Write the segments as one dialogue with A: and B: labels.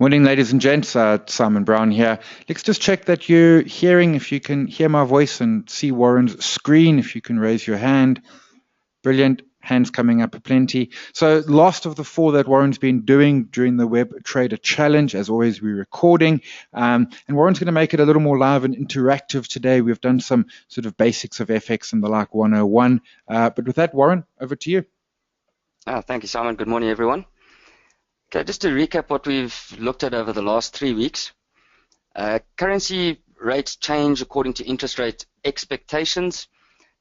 A: Morning, ladies and gents. Simon Brown here. Let's just check that you're hearing, if you can hear my voice and see Warren's screen, if you can raise your hand. Brilliant. Hands coming up plenty. So last of the four that Warren's been doing during the Webtrader challenge. As always, we're recording. And Warren's going to make it a little more live and interactive today. We've done some sort of basics of FX and the like 101. But with that, Warren, over to you.
B: Thank you, Simon. Good morning, everyone. Okay, just to recap what we've looked at over the last 3 weeks. Currency rates change according to interest rate expectations.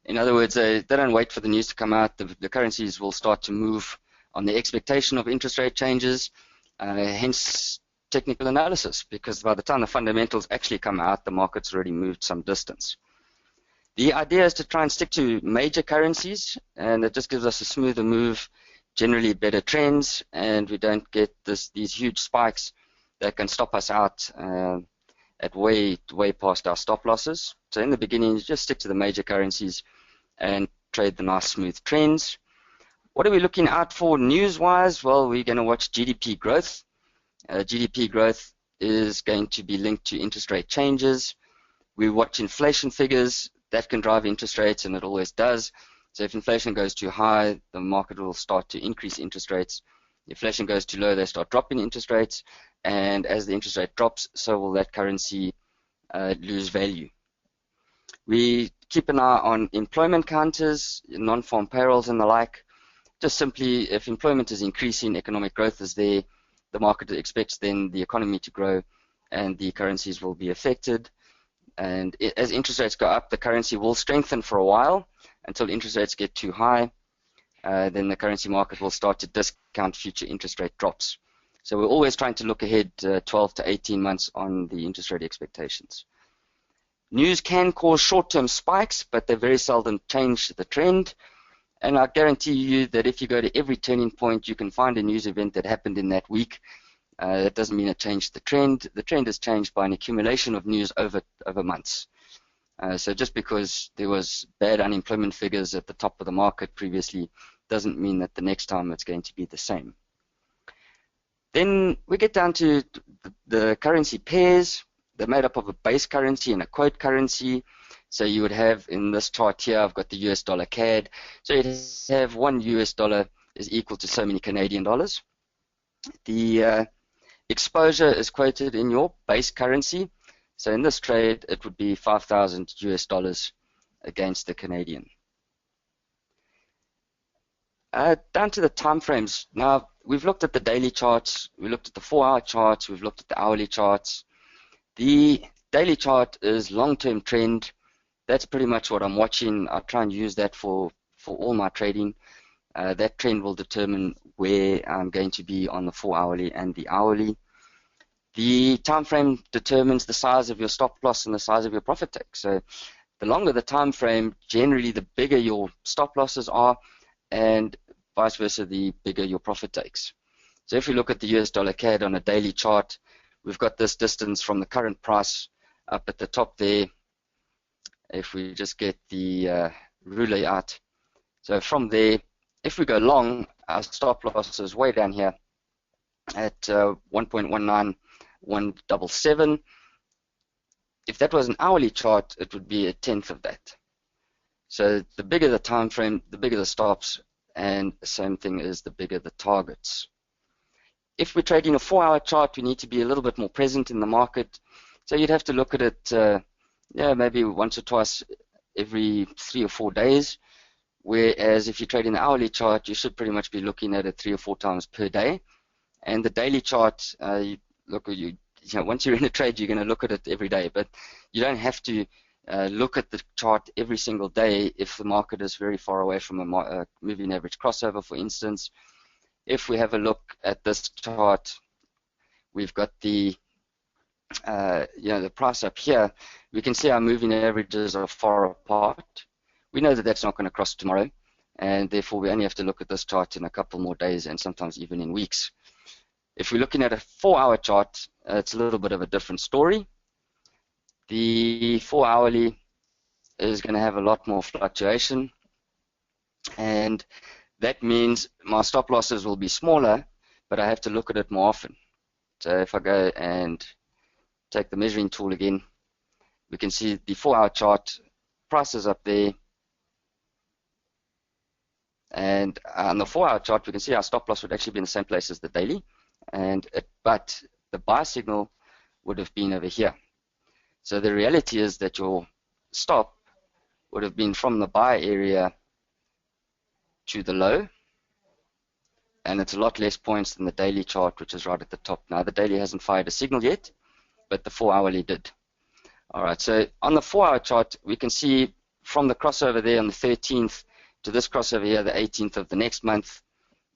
B: In other words, they don't wait for the news to come out. The currencies will start to move on the expectation of interest rate changes, hence technical analysis, because by the time the fundamentals actually come out, the market's already moved some distance. The idea is to try and stick to major currencies, and it just gives us a smoother move, generally better trends, and we don't get these huge spikes that can stop us out at way past our stop losses. So in the beginning, you just stick to the major currencies and trade the nice smooth trends. What are we looking out for news-wise? Well, we're going to watch GDP growth. GDP growth is going to be linked to interest rate changes. We watch inflation figures. That can drive interest rates, and it always does. So if inflation goes too high, the market will start to increase interest rates. If inflation goes too low, they start dropping interest rates. And as the interest rate drops, so will that currency lose value. We keep an eye on employment counters, non-farm payrolls and the like. Just simply, if employment is increasing, economic growth is there, the market expects then the economy to grow and the currencies will be affected. And as interest rates go up, the currency will strengthen for a while until interest rates get too high. Then the currency market will start to discount future interest rate drops. So we're always trying to look ahead 12 to 18 months on the interest rate expectations. News can cause short-term spikes, but they very seldom change the trend. And I guarantee you that if you go to every turning point, you can find a news event that happened in that week. That doesn't mean it changed the trend. The trend is changed by an accumulation of news over months. So just because there was bad unemployment figures at the top of the market previously doesn't mean that the next time it's going to be the same. Then we get down to the currency pairs. They're made up of a base currency and a quote currency. So you would have in this chart here, I've got the US dollar CAD. So you have one US dollar is equal to so many Canadian dollars. The exposure is quoted in your base currency. So in this trade, it would be 5,000 US dollars against the Canadian. Down to the time frames. Now, we've looked at the daily charts, we looked at the 4-hour charts, we've looked at the hourly charts. The daily chart is long-term trend. That's pretty much what I'm watching. I try and use that for all my trading. That trend will determine where I'm going to be on the 4-hourly and the hourly. The time frame determines the size of your stop loss and the size of your profit take. So the longer the time frame, generally the bigger your stop losses are, and vice versa, the bigger your profit takes. So if we look at the US dollar CAD on a daily chart, we've got this distance from the current price up at the top there. If we just get the ruler out. So from there, if we go long, our stop loss is way down here at 1.19177. If that was an hourly chart, it would be a tenth of that. So the bigger the time frame, the bigger the stops, and the same thing is the bigger the targets. If we're trading a 4-hour chart, we need to be a little bit more present in the market. So you'd have to look at it, maybe once or twice every 3 or 4 days. Whereas if you're trading the hourly chart, you should pretty much be looking at it 3 or 4 times per day. And the daily chart, once you're in a trade, you're going to look at it every day. But you don't have to look at the chart every single day if the market is very far away from a moving average crossover, for instance. If we have a look at this chart, we've got the price up here. We can see our moving averages are far apart. We know that that's not going to cross tomorrow, and therefore we only have to look at this chart in a couple more days and sometimes even in weeks. If we're looking at a 4-hour chart, it's a little bit of a different story. The 4-hourly is going to have a lot more fluctuation, and that means my stop losses will be smaller, but I have to look at it more often. So if I go and take the measuring tool again, we can see the 4-hour chart, price is up there. And on the 4-hour chart, we can see our stop loss would actually be in the same place as the daily, but the buy signal would have been over here. So the reality is that your stop would have been from the buy area to the low, and it's a lot less points than the daily chart, which is right at the top. Now the daily hasn't fired a signal yet, but the 4-hourly did. All right, so on the 4-hour chart, we can see from the crossover there on the 13th to this crossover here, the 18th of the next month,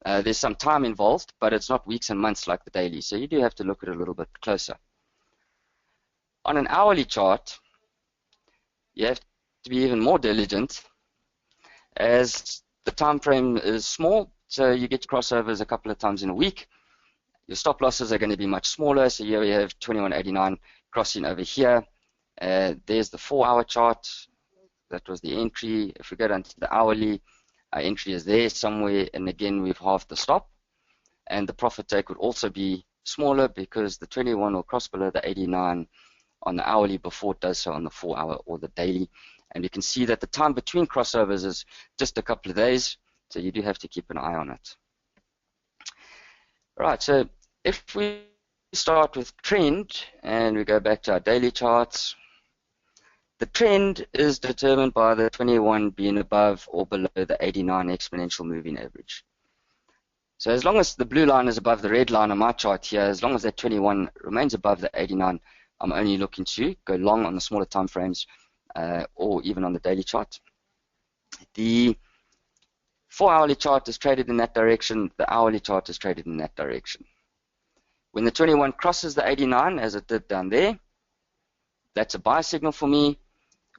B: there's some time involved, but it's not weeks and months like the daily. So you do have to look at it a little bit closer. On an hourly chart, you have to be even more diligent, as the time frame is small, so you get crossovers a couple of times in a week. Your stop losses are going to be much smaller, so here we have 21.89 crossing over here. There's the 4-hour chart. That was the entry. If we go down to the hourly, our entry is there somewhere, and again we've halved the stop, and the profit take would also be smaller because the 21 will cross below the 89 on the hourly before it does so on the 4-hour or the daily. And you can see that the time between crossovers is just a couple of days, so you do have to keep an eye on it. Right, so if we start with trend and we go back to our daily charts, the trend is determined by the 21 being above or below the 89 exponential moving average. So as long as the blue line is above the red line on my chart here, as long as that 21 remains above the 89, I'm only looking to go long on the smaller time frames or even on the daily chart. The 4-hourly chart is traded in that direction. The hourly chart is traded in that direction. When the 21 crosses the 89, as it did down there, that's a buy signal for me.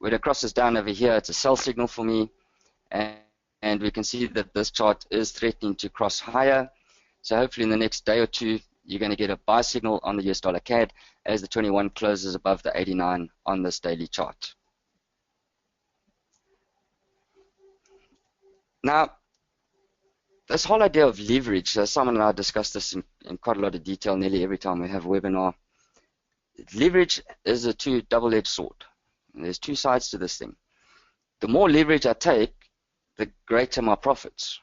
B: When it crosses down over here, it's a sell signal for me. And we can see that this chart is threatening to cross higher. So hopefully in the next day or two, you're going to get a buy signal on the US dollar CAD as the 21 closes above the 89 on this daily chart. Now, this whole idea of leverage, Simon and I discussed this in quite a lot of detail nearly every time we have a webinar. Leverage is a double-edged sword. There's two sides to this thing. The more leverage I take, the greater my profits,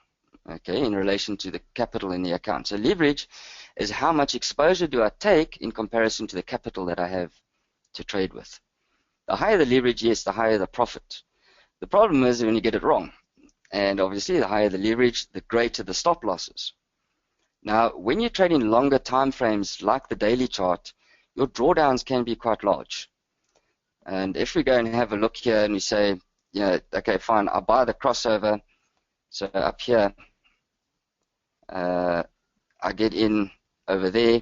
B: okay, in relation to the capital in the account. So leverage is how much exposure do I take in comparison to the capital that I have to trade with. The higher the leverage, yes, the higher the profit. The problem is when you get it wrong. And obviously, the higher the leverage, the greater the stop losses. Now, when you're trading longer time frames like the daily chart, your drawdowns can be quite large. And if we go and have a look here and we say, you know, okay, fine, I'll buy the crossover. So up here, I get in over there.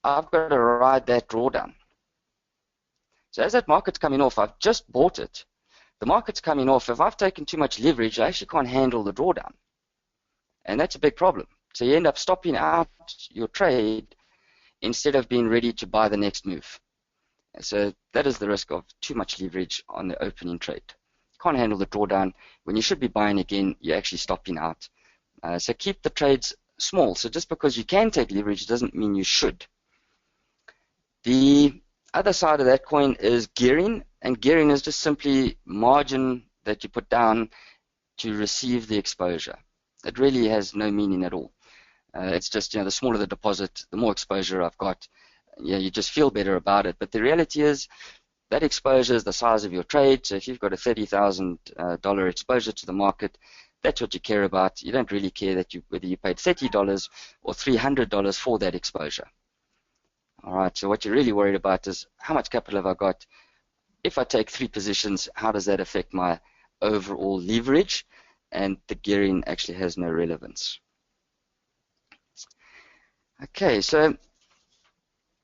B: I've got to ride that drawdown. So as that market's coming off, I've just bought it. The market's coming off. If I've taken too much leverage, I actually can't handle the drawdown. And that's a big problem. So you end up stopping out your trade instead of being ready to buy the next move. So that is the risk of too much leverage on the opening trade. Can't handle the drawdown. When you should be buying again, you're actually stopping out. So keep the trades small. So just because you can take leverage doesn't mean you should. The other side of that coin is gearing, and gearing is just simply margin that you put down to receive the exposure. It really has no meaning at all. It's just, you know, the smaller the deposit, the more exposure I've got. You just feel better about it. But the reality is that exposure is the size of your trade. So if you've got a $30,000 exposure to the market, that's what you care about. You don't really care that whether you paid $30 or $300 for that exposure. All right, so what you're really worried about is how much capital have I got? If I take 3 positions, how does that affect my overall leverage? And the gearing actually has no relevance. Okay, so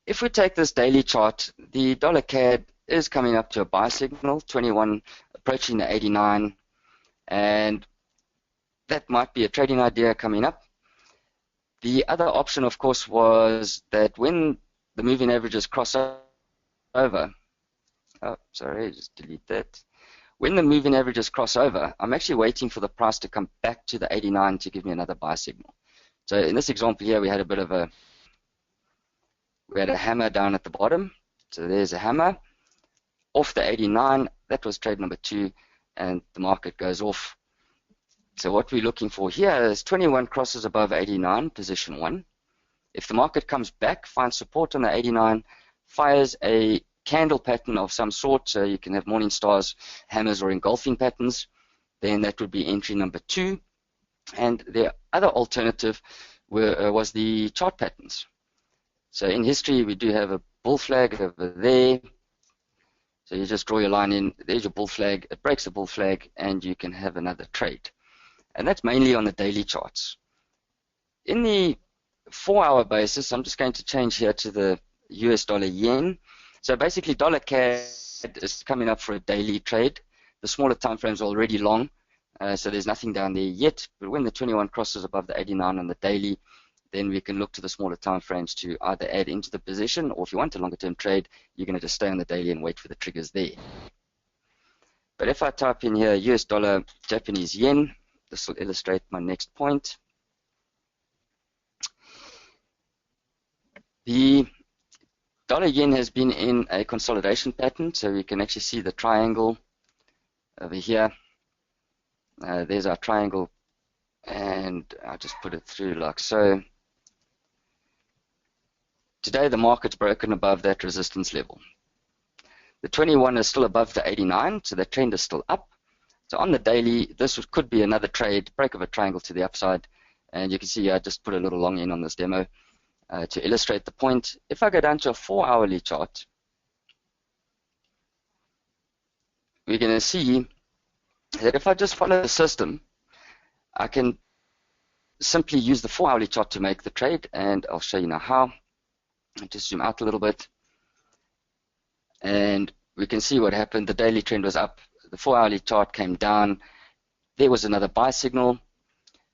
B: if we take this daily chart, the dollar CAD is coming up to a buy signal, 21 approaching the 89, and that might be a trading idea coming up. The other option, of course, was that when the moving averages cross over, just delete that. When the moving averages cross over, I'm actually waiting for the price to come back to the 89 to give me another buy signal. So in this example here, we had a bit of a We had a hammer down at the bottom. So there's a hammer. Off the 89, that was trade number 2, and the market goes off. So what we're looking for here is 21 crosses above 89, position 1. If the market comes back, finds support on the 89, fires a candle pattern of some sort, so you can have morning stars, hammers, or engulfing patterns, then that would be entry number 2. And the other alternative was the chart patterns. So in history, we do have a bull flag over there. So you just draw your line in, there's your bull flag, it breaks the bull flag, and you can have another trade. And that's mainly on the daily charts. In the 4-hour basis, I'm just going to change here to the US dollar yen. So basically, dollar CAD is coming up for a daily trade. The smaller time frames are already long, so there's nothing down there yet. But when the 21 crosses above the 89 on the daily, then we can look to the smaller time frames to either add into the position, or if you want a longer term trade, you're going to just stay on the daily and wait for the triggers there. But if I type in here US dollar Japanese yen, this will illustrate my next point. The dollar yen has been in a consolidation pattern, so you can actually see the triangle over here. There's our triangle, and I'll just put it through like so. Today the market's broken above that resistance level. The 21 is still above the 89, so the trend is still up. So on the daily, this could be another trade, break of a triangle to the upside, and you can see I just put a little long in on this demo to illustrate the point. If I go down to a 4-hourly chart, we're going to see that if I just follow the system, I can simply use the 4-hourly chart to make the trade, and I'll show you now how. I'll just zoom out a little bit, and we can see what happened. The daily trend was up, the 4-hourly chart came down, there was another buy signal.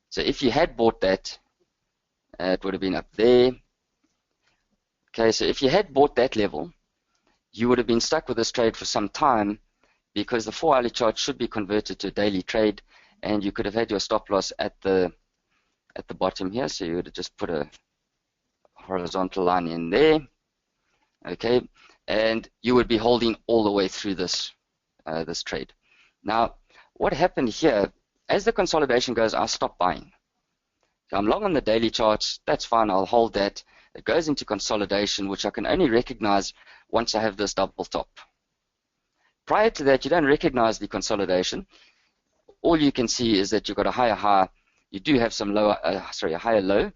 B: So if you had bought that, it would have been up there. Okay, so if you had bought that level, you would have been stuck with this trade for some time, because the 4-hourly chart should be converted to a daily trade, and you could have had your stop loss at the bottom here. So you would have just put a horizontal line in there, okay, and you would be holding all the way through this this trade. Now, what happened here, as the consolidation goes, I stop buying. So I'm long on the daily charts, that's fine, I'll hold that. It goes into consolidation, which I can only recognize once I have this double top. Prior to that, you don't recognize the consolidation. All you can see is that you've got a higher high, you do have some lower, a higher low.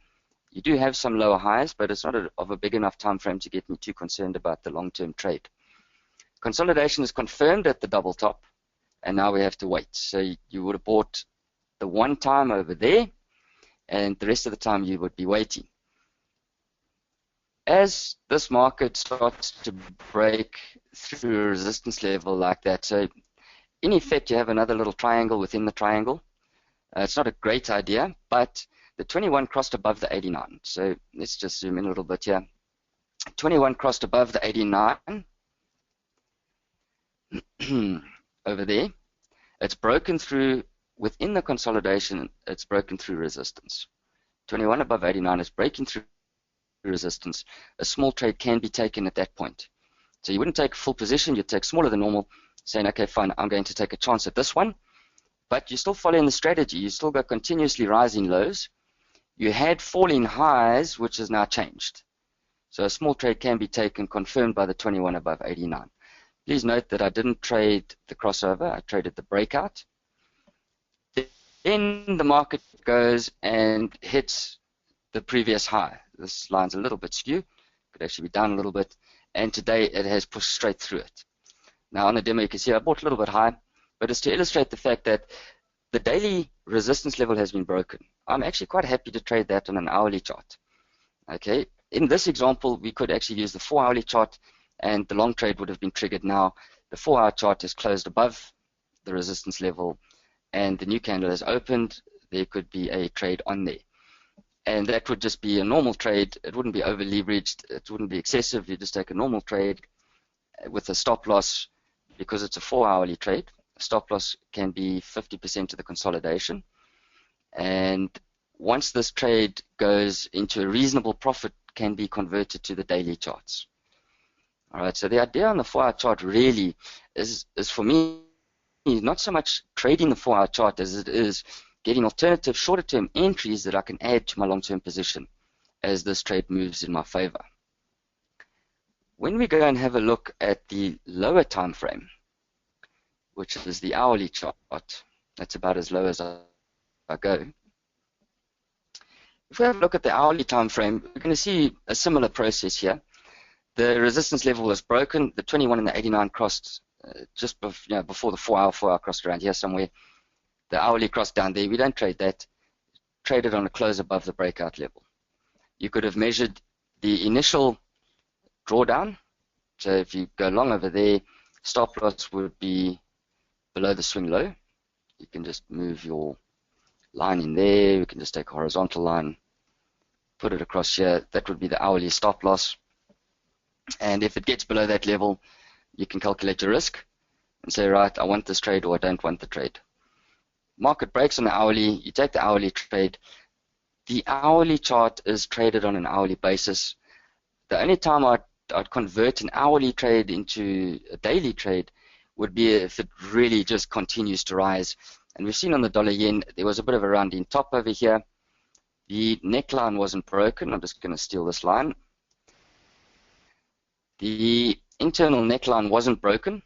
B: You do have some lower highs, but it's not of a big enough time frame to get me too concerned about the long-term trade. Consolidation is confirmed at the double top, and now we have to wait. So you would have bought the one time over there, and the rest of the time you would be waiting. As this market starts to break through a resistance level like that, so in effect you have another little triangle within the triangle. It's not a great idea, but the 21 crossed above the 89. So let's just zoom in a little bit here. 21 crossed above the 89 over there. It's broken through, within the consolidation, it's broken through resistance. 21 above 89 is breaking through resistance. A small trade can be taken at that point. So you wouldn't take a full position, you'd take smaller than normal, saying, okay, fine, I'm going to take a chance at this one. But you're still following the strategy. You still got continuously rising lows. You had falling highs, which has now changed. So a small trade can be taken, confirmed by the 21 above 89. Please note that I didn't trade the crossover, I traded the breakout. Then the market goes and hits the previous high. This line's a little bit skew, could actually be down a little bit, and today it has pushed straight through it. Now on the demo you can see I bought a little bit high, but it's to illustrate the fact that the daily resistance level has been broken. I'm actually quite happy to trade that on an hourly chart. Okay, in this example, we could actually use the 4-hourly chart, and the long trade would have been triggered now. The 4-hour chart is closed above the resistance level, and the new candle has opened. There could be a trade on there. And that would just be a normal trade. It wouldn't be over leveraged. It wouldn't be excessive. You just take a normal trade with a stop loss, because it's a 4-hourly trade. Stop loss can be 50% of the consolidation. And once this trade goes into a reasonable profit can be converted to the daily charts. All right, so the idea on the 4-hour chart really is for me not so much trading the 4-hour chart as it is getting alternative shorter-term entries that I can add to my long-term position as this trade moves in my favor. When we go and have a look at the lower time frame, which is the hourly chart, that's about as low as I go. If we have a look at the hourly time frame, we're going to see a similar process here. The resistance level was broken. The 21 and the 89 crossed just before the 4-hour crossed around here somewhere. The hourly crossed down there. We don't trade that. Trade it on a close above the breakout level. You could have measured the initial drawdown. So if you go long over there, stop loss would be below the swing low. You can just move your line in there. We can just take a horizontal line, put it across here. That would be the hourly stop loss. And if it gets below that level, you can calculate your risk and say, right, I want this trade or I don't want the trade. Market breaks on the hourly, you take the hourly trade. The hourly chart is traded on an hourly basis. The only time I'd convert an hourly trade into a daily trade would be if it really just continues to rise. And we've seen on the dollar yen, there was a bit of a rounding top over here. The neckline wasn't broken. I'm just going to steal this line. The internal neckline wasn't broken,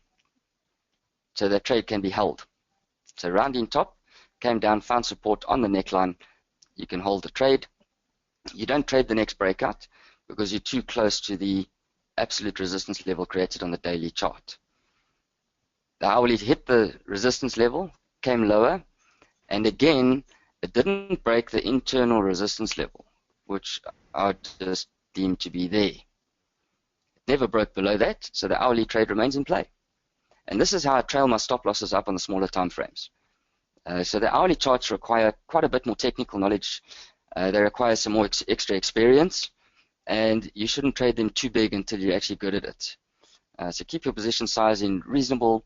B: so that trade can be held. So rounding top, came down, found support on the neckline. You can hold the trade. You don't trade the next breakout because you're too close to the absolute resistance level created on the daily chart. The hourly hit the resistance level, came lower, and again, it didn't break the internal resistance level, which I just deem to be there. Never broke below that, so the hourly trade remains in play. And this is how I trail my stop losses up on the smaller time frames. So the hourly charts require quite a bit more technical knowledge. They require some more extra experience, and you shouldn't trade them too big until you're actually good at it. So keep your position size in reasonable,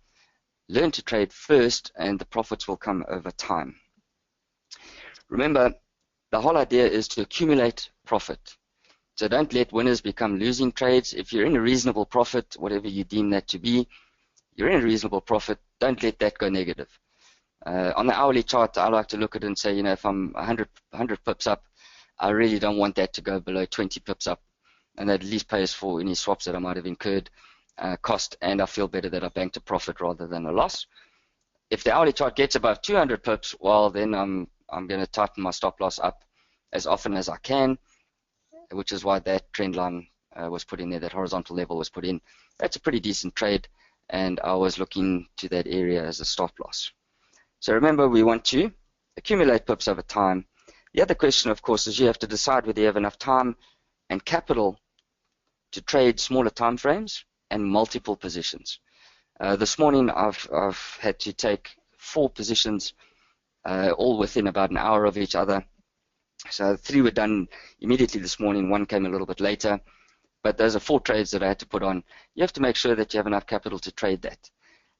B: learn to trade first, and the profits will come over time. Remember, the whole idea is to accumulate profit. So don't let winners become losing trades. If you're in a reasonable profit, whatever you deem that to be, you're in a reasonable profit, don't let that go negative. On the hourly chart, I like to look at it and say, if I'm 100 pips up, I really don't want that to go below 20 pips up. And that at least pays for any swaps that I might have incurred cost, and I feel better that I banked a profit rather than a loss. If the hourly chart gets above 200 pips, well, then I'm going to tighten my stop loss up as often as I can, which is why that trend line was put in there, that horizontal level was put in. That's a pretty decent trade, and I was looking to that area as a stop loss. So remember, we want to accumulate pips over time. The other question, of course, is you have to decide whether you have enough time and capital to trade smaller time frames and multiple positions. This morning, I've had to take 4 positions, all within about an hour of each other. So 3 were done immediately this morning, 1 came a little bit later, but those are 4 trades that I had to put on. You have to make sure that you have enough capital to trade that.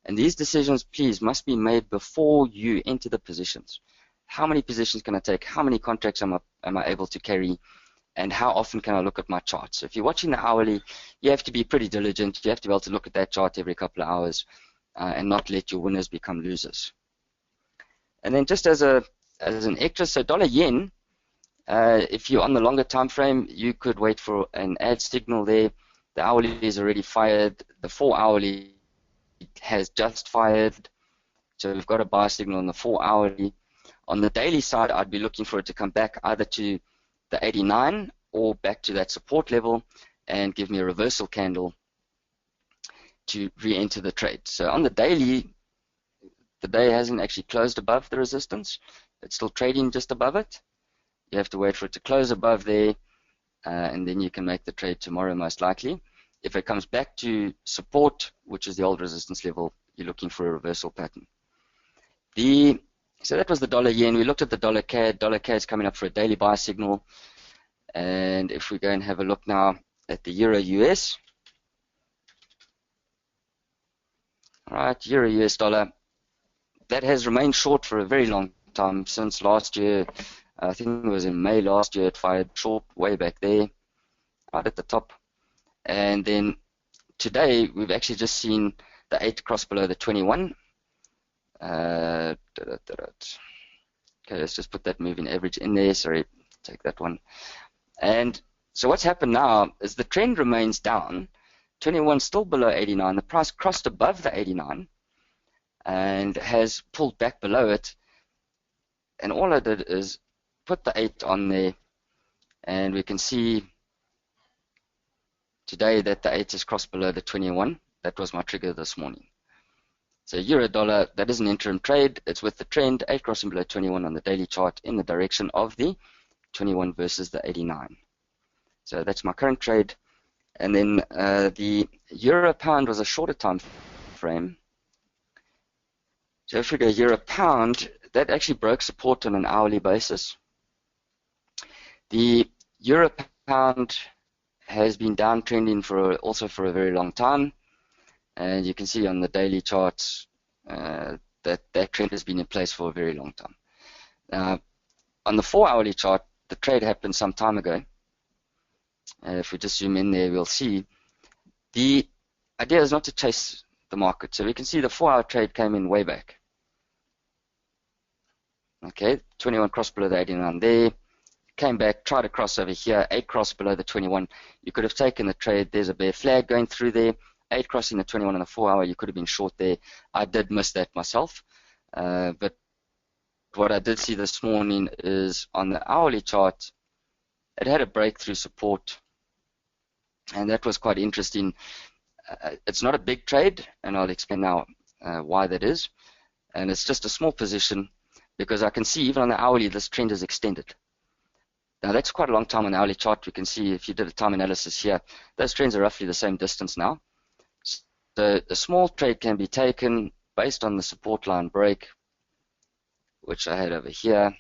B: And these decisions, please, must be made before you enter the positions. How many positions can I take? How many contracts am I able to carry? And how often can I look at my chart? So if you're watching the hourly, you have to be pretty diligent. You have to be able to look at that chart every couple of hours and not let your winners become losers. And then just as an extra, so dollar yen, if you're on the longer time frame, you could wait for an add signal there. The hourly is already fired. The 4 hourly has just fired. So we've got a buy signal on the 4 hourly. On the daily side, I'd be looking for it to come back either to the 89 or back to that support level and give me a reversal candle to re-enter the trade. So on the daily, the day hasn't actually closed above the resistance. It's still trading just above it. You have to wait for it to close above there, and then you can make the trade tomorrow most likely. If it comes back to support, which is the old resistance level, you're looking for a reversal pattern. So that was the dollar yen. We looked at the dollar CAD. Dollar CAD is coming up for a daily buy signal. And if we go and have a look now at the euro US. All right, euro US dollar. That has remained short for a very long time, since last year. I think it was in May last year, it fired short way back there. right at the top. And then today, we've actually just seen the 8 cross below the 21. Okay, let's just put that moving average in there. Sorry, take that one. And so what's happened now is the trend remains down. 21 still below 89. The price crossed above the 89 and has pulled back below it. And all I did is put the 8 on there, and we can see today that the 8 is crossed below the 21. That was my trigger this morning. So euro dollar, that is an interim trade. It's with the trend, 8 crossing below 21 on the daily chart in the direction of the 21 versus the 89. So that's my current trade. And then the euro pound was a shorter time frame. So if we go euro pound, that actually broke support on an hourly basis. The euro pound has been downtrending also for a very long time, and you can see on the daily charts that trend has been in place for a very long time. On the 4-hourly chart, the trade happened some time ago. If we just zoom in there, we'll see the idea is not to chase the market. So we can see the 4-hour trade came in way back. Okay, 21 cross below the 89 there. Came back, tried to cross over here, 8 cross below the 21. You could have taken the trade. There's a bear flag going through there. 8 crossing the 21 on the 4-hour. You could have been short there. I did miss that myself. But what I did see this morning is on the hourly chart, it had a breakthrough support. And that was quite interesting. It's not a big trade, and I'll explain now why that is. And it's just a small position because I can see even on the hourly, this trend is extended. Now, that's quite a long time on the hourly chart. We can see if you did a time analysis here, those trends are roughly the same distance now. So the small trade can be taken based on the support line break, which I had over here.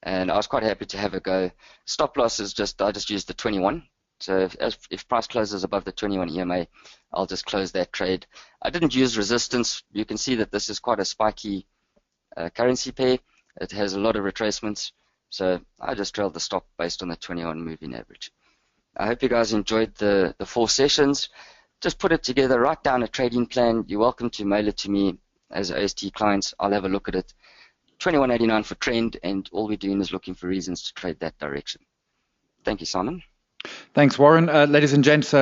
B: And I was quite happy to have a go. Stop loss is I just used the 21. So if price closes above the 21 EMA, I'll just close that trade. I didn't use resistance. You can see that this is quite a spiky currency pair. It has a lot of retracements. So I just trailed the stop based on the 21 moving average. I hope you guys enjoyed the 4 sessions. Just put it together, write down a trading plan. You're welcome to mail it to me as OST clients. I'll have a look at it. 21.89 for trend, and all we're doing is looking for reasons to trade that direction. Thank you, Simon.
A: Thanks, Warren. Ladies and gents,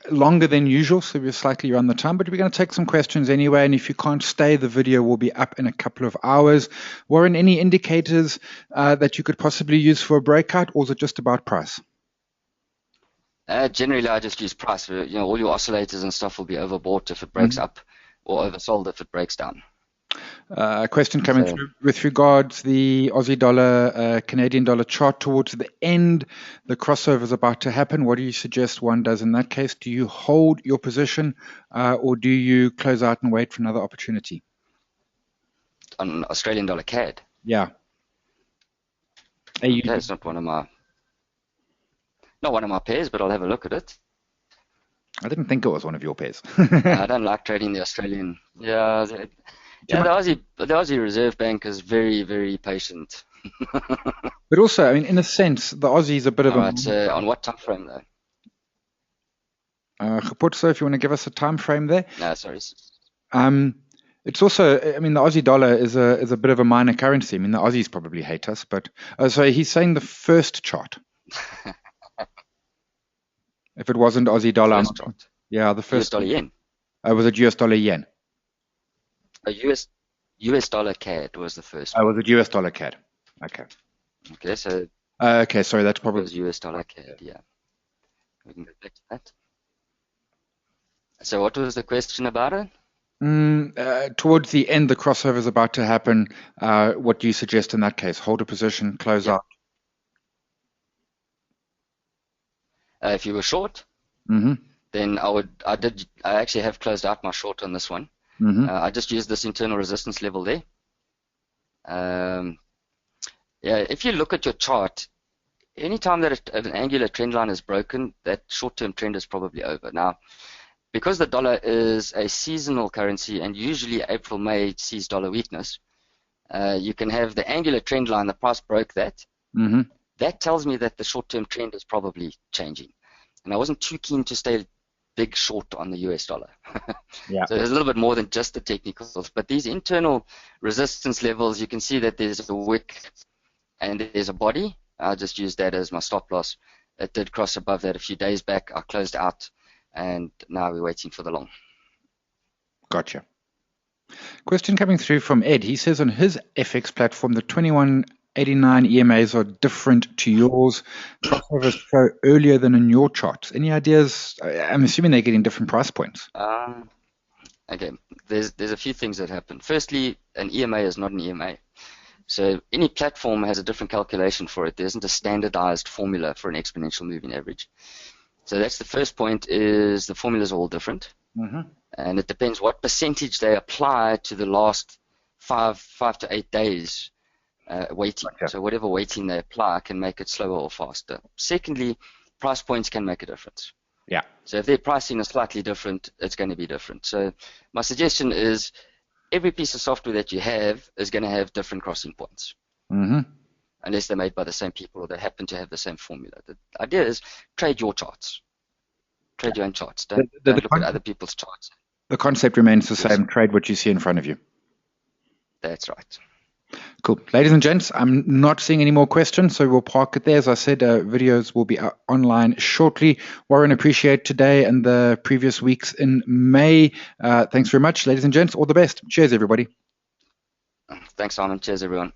A: longer than usual, so we're slightly around the time, but we're going to take some questions anyway, and if you can't stay, the video will be up in a couple of hours. Warren, any indicators that you could possibly use for a breakout, or is it just about price?
B: Generally, I just use price. All your oscillators and stuff will be overbought if it breaks up, or oversold if it breaks down.
A: A question coming through with regards the Aussie dollar, Canadian dollar chart towards the end. The crossover is about to happen. What do you suggest one does in that case? Do you hold your position or do you close out and wait for another opportunity?
B: On Australian dollar CAD?
A: Yeah.
B: Okay, it's not one of my pairs, but I'll have a look at it.
A: I didn't think it was one of your pairs.
B: I don't like trading the Australian. Yeah, the Aussie Reserve Bank is very, very patient.
A: But also, I mean, in a sense, the Aussie is a bit of a...
B: So on what time frame, though?
A: So if you want to give us a time frame there.
B: No, sorry.
A: It's also, I mean, the Aussie dollar is a bit of a minor currency. I mean, the Aussies probably hate us, but... so he's saying the first chart. If it wasn't Aussie dollar...
B: First chart.
A: Yeah, the first...
B: US dollar yen.
A: Was it US dollar yen?
B: US dollar CAD was the first.
A: Was it US dollar CAD? Okay.
B: Okay, so.
A: Okay, sorry, that's probably.
B: It was US dollar CAD, yeah. We can go back to that. So, what was the question about it?
A: Towards the end, the crossover is about to happen. What do you suggest in that case? Hold a position, close out?
B: If you were short, then I actually have closed out my short on this one. I just used this internal resistance level there. If you look at your chart, anytime that an angular trend line is broken, that short-term trend is probably over. Now, because the dollar is a seasonal currency and usually April, May sees dollar weakness, you can have the angular trend line, the price broke that. that tells me that the short-term trend is probably changing. And I wasn't too keen to stay big short on the US dollar.
A: Yeah.
B: So there's a little bit more than just the technicals. But these internal resistance levels, you can see that there's a wick and there's a body. I'll just use that as my stop loss. It did cross above that a few days back. I closed out, and now we're waiting for the long.
A: Gotcha. Question coming through from Ed. He says on his FX platform, the 2189 EMAs are different to yours. Crossovers show earlier than in your charts. Any ideas? I'm assuming they're getting different price points.
B: Okay, there's a few things that happen. Firstly, an EMA is not an EMA. So any platform has a different calculation for it. There isn't a standardized formula for an exponential moving average. So that's the first point, is the formulas are all different.
A: Mm-hmm.
B: And it depends what percentage they apply to the last five to 8 days weighting.
A: Okay.
B: So whatever weighting they apply can make it slower or faster. Secondly, price points can make a difference.
A: Yeah.
B: So if their pricing is slightly different, it's going to be different. So my suggestion is every piece of software that you have is going to have different crossing points.
A: Mm-hmm.
B: Unless they're made by the same people or they happen to have the same formula. The idea is trade your charts. Trade your own charts. Don't look at other people's charts.
A: The concept remains the same. Trade what you see in front of you.
B: That's right.
A: Cool. Ladies and gents, I'm not seeing any more questions, so we'll park it there. As I said, videos will be online shortly. Warren, appreciate today and the previous weeks in May. Thanks very much, ladies and gents. All the best. Cheers, everybody.
B: Thanks, Simon. Cheers, everyone.